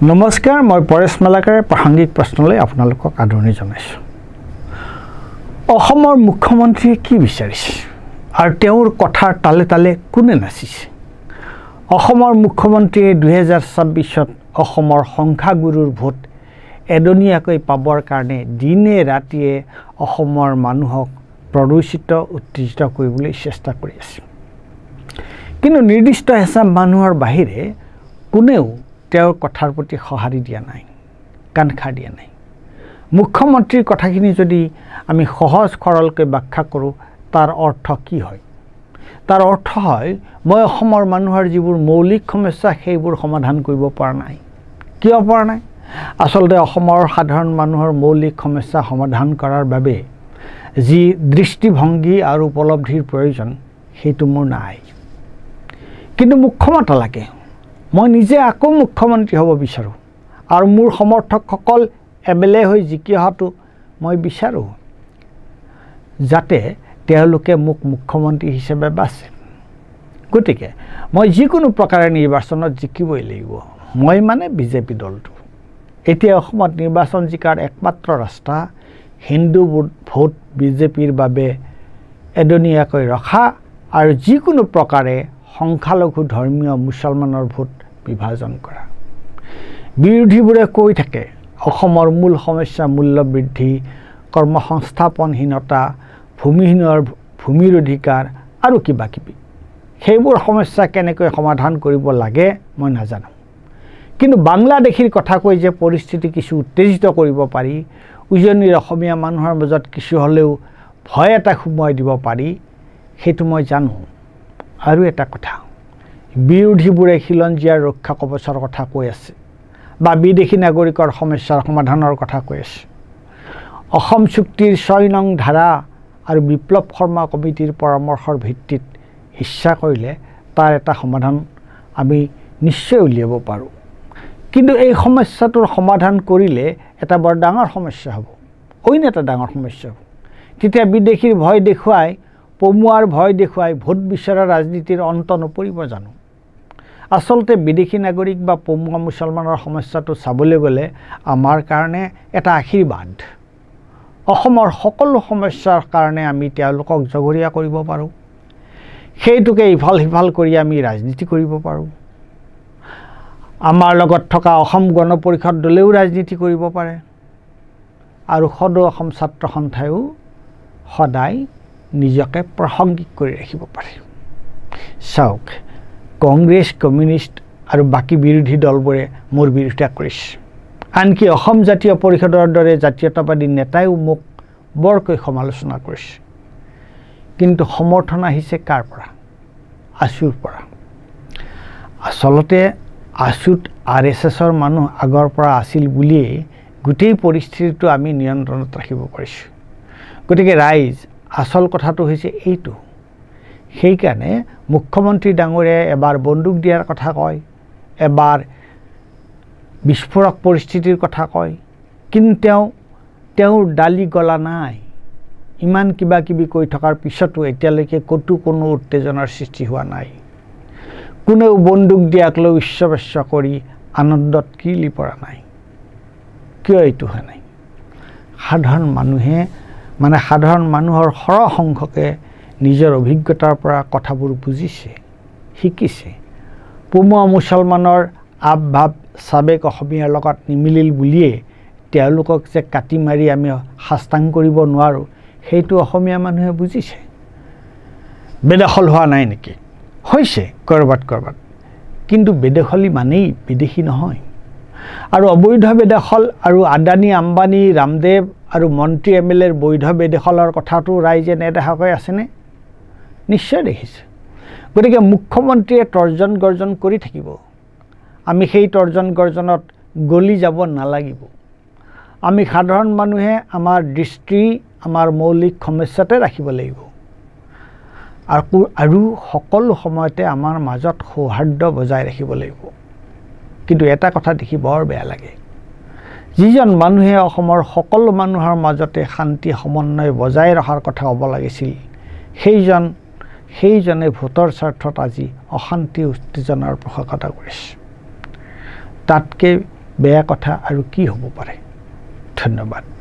নমস্কাৰ, মই পৰেশ মালাকাৰে প্ৰাসংগিক প্ৰশ্নলৈ আপোনালোকক আদৰণি জনাইছোঁ। অসমৰ মুখ্যমন্ত্ৰীয়ে কি বিচাৰিছে আৰু তেওঁৰ কথাৰ তালে তালে কোনে নাচিছে? অসমৰ মুখ্যমন্ত্ৰীয়ে 2024ত অসমৰ সংখ্যাগুৰুৰ ভোট এদনীয়াকৈ পাবৰ কাৰণে দিনে ৰাতিয়ে অসমৰ মানুহক প্ৰৰোচিত উত্তেজিত কৰিবলৈ চেষ্টা কৰি আছে। কিন্তু নিৰ্দিষ্ট এচাম মানুহৰ বাহিৰে কোনেও তেওঁৰ কথাৰ প্ৰতি সঁহাৰি দিয়া নাই, কাণসাৰ দিয়া নাই। মুখ্যমন্ত্ৰীৰ কথাখিনি যদি আমি সহজ সৰলকৈ ব্যাখ্যা কৰোঁ, তাৰ অৰ্থ কি হয়? তাৰ অৰ্থ হয়, মই অসমৰ মানুহৰ যিবোৰ মৌলিক সমস্যা সেইবোৰ সমাধান কৰিব পৰা নাই। কিয় পৰা নাই? আচলতে অসমৰ সাধাৰণ মানুহৰ মৌলিক সমস্যা সমাধান কৰাৰ বাবে যি দৃষ্টিভংগী আৰু উপলব্ধিৰ প্ৰয়োজন সেইটো মোৰ নাই। কিন্তু মোক ক্ষমতা লাগে। মই নিজে আকৌ মুখ্যমন্ত্ৰী হ'ব বিচাৰোঁ আৰু মোৰ সমৰ্থকসকল এবেলে হৈ জিকি অহাটো মই বিচাৰোঁ, যাতে তেওঁলোকে মোক মুখ্যমন্ত্ৰী হিচাপে বাছে। গতিকে মই যিকোনো প্ৰকাৰে নিৰ্বাচনত জিকিবই লাগিব। মই মানে বিজেপি দলটো। এতিয়া অসমত নিৰ্বাচন জিকাৰ একমাত্ৰ ৰাস্তা হিন্দু ভোট বিজেপিৰ বাবে এদনীয়াকৈ ৰখা আৰু যিকোনো প্ৰকাৰে সংখ্যালঘু ধৰ্মীয় মুছলমানৰ ভোট বিভাজন কৰা। বিৰোধীবোৰে কৈ থাকে অসমৰ মূল সমস্যা মূল্য বৃদ্ধি, কৰ্মসংস্থাপনহীনতা, ভূমিহীনৰ ভূমিৰ অধিকাৰ আৰু কিবা কিবি। সেইবোৰ সমস্যা কেনেকৈ সমাধান কৰিব লাগে মই নাজানো। কিন্তু বাংলাদেশীৰ কথা কৈ যে পৰিস্থিতি কিছু উত্তেজিত কৰিব পাৰি, উজনিৰ অসমীয়া মানুহৰ মাজত কিছু হ'লেও ভয় এটা সোমোৱাই দিব পাৰি, সেইটো মই জানো। আৰু এটা কথা, বিৰোধীবোৰে খিলঞ্জীয়াৰ ৰক্ষা কৱচৰ কথা কৈ আছে বা বিদেশী নাগৰিকৰ সমস্যাৰ সমাধানৰ কথা কৈ আছে। অসম চুক্তিৰ ৬ নং ধাৰা আৰু বিপ্লৱ শৰ্মা কমিটিৰ পৰামৰ্শৰ ভিত্তিত ইচ্ছা কৰিলে তাৰ এটা সমাধান আমি নিশ্চয় উলিয়াব পাৰোঁ। কিন্তু এই সমস্যাটোৰ সমাধান কৰিলে এটা বৰ ডাঙৰ সমস্যা হ'ব, অইন এটা ডাঙৰ সমস্যা হ'ব। তেতিয়া বিদেশীৰ ভয় দেখুৱাই, পমুৱাৰ ভয় দেখুৱাই ভোট বিচৰা ৰাজনীতিৰ অন্ত নপৰিব জানো? আচলতে বিদেশী নাগৰিক বা পমুৱা মুছলমানৰ সমস্যাটো চাবলৈ গ'লে আমাৰ কাৰণে এটা আশীৰ্বাদ। অসমৰ সকলো সমস্যাৰ কাৰণে আমি তেওঁলোকক জগৰীয়া কৰিব পাৰোঁ। সেইটোকে ইফাল সিফাল কৰি আমি ৰাজনীতি কৰিব পাৰোঁ। আমাৰ লগত থকা অসম গণ পৰিষদ দলেও ৰাজনীতি কৰিব পাৰে আৰু সদৌ অসম ছাত্ৰ সন্থায়ো সদায় নিজকে প্ৰাসংগিক কৰি ৰাখিব পাৰে। চাওক, কংগ্ৰেছ, কমিউনিষ্ট আৰু বাকী বিৰোধী দলবোৰে মোৰ বিৰোধিতা কৰিছে। আনকি অসম জাতীয় পৰিষদৰ দৰে জাতীয়তাবাদী নেতাইও মোক বৰকৈ সমালোচনা কৰিছে। কিন্তু সমৰ্থন আহিছে কাৰ পৰা? আছুৰ পৰা। আচলতে আছুত RSSৰ মানুহ আগৰ পৰা আছিল বুলিয়েই গোটেই পৰিস্থিতিটো আমি নিয়ন্ত্ৰণত ৰাখিব পাৰিছোঁ। গতিকে ৰাইজ, আচল কথাটো হৈছে এইটো। সেইকাৰণে মুখ্যমন্ত্ৰী ডাঙৰীয়াই এবাৰ বন্দুক দিয়াৰ কথা কয়, এবাৰ বিস্ফোৰক পৰিস্থিতিৰ কথা কয়, কিন্তু তেওঁৰ দালি গলা নাই। ইমান কিবা কিবি কৈ থকাৰ পিছতো এতিয়ালৈকে ক'তো কোনো উত্তেজনাৰ সৃষ্টি হোৱা নাই। কোনেও বন্দুক দিয়াক লৈ উচ্চবাচ্য কৰি আনন্দত কিলি পৰা নাই। কিয় এইটো হোৱা নাই? সাধাৰণ মানুহৰ সৰহ সংখ্যকে নিজৰ অভিজ্ঞতাৰ পৰা কথাবোৰ বুজিছে, শিকিছে। পমুৱা মুছলমানৰ আবভাৱ চাবেক অসমীয়াৰ লগত নিমিলিল বুলিয়ে তেওঁলোকক যে কাটি মাৰি আমি শাস্তাং কৰিব নোৱাৰোঁ, সেইটো অসমীয়া মানুহে বুজিছে। বেদখল হোৱা নাই নেকি? হৈছে ক'ৰবাত ক'ৰবাত, কিন্তু বেদখলী মানেই বিদেশী নহয়। আৰু অবৈধ বেদখল আৰু আদানী, আম্বানী, ৰামদেৱ আৰু মন্ত্ৰী MLAৰ বৈধ বেদখলৰ কথাটো ৰাইজে নেদেখাকৈ আছেনে? নিশ্চয় দেখিছে। গতিকে মুখ্যমন্ত্ৰীয়ে তৰ্জন গৰ্জন কৰি থাকিব। আমি সেই তৰ্জন গৰ্জনত গলি যাব নালাগিব। আমি সাধাৰণ মানুহে আমাৰ দৃষ্টি আমাৰ মৌলিক সমস্যাতে ৰাখিব লাগিব আৰু সকলো সময়তে আমাৰ মাজত সৌহাৰ্দ্য বজাই ৰাখিব লাগিব। কিন্তু এটা কথা দেখি বৰ বেয়া লাগে, যিজন মানুহে অসমৰ সকলো মানুহৰ মাজতে শান্তি সমন্বয় বজাই ৰখাৰ কথা ক'ব লাগিছিল, সেইজনে ভোটৰ স্বাৰ্থত আজি অশান্তি উত্তেজনাৰ পোষকতা কৰিছে। তাতকৈ বেয়া কথা আৰু কি হ'ব পাৰে। ধন্যবাদ।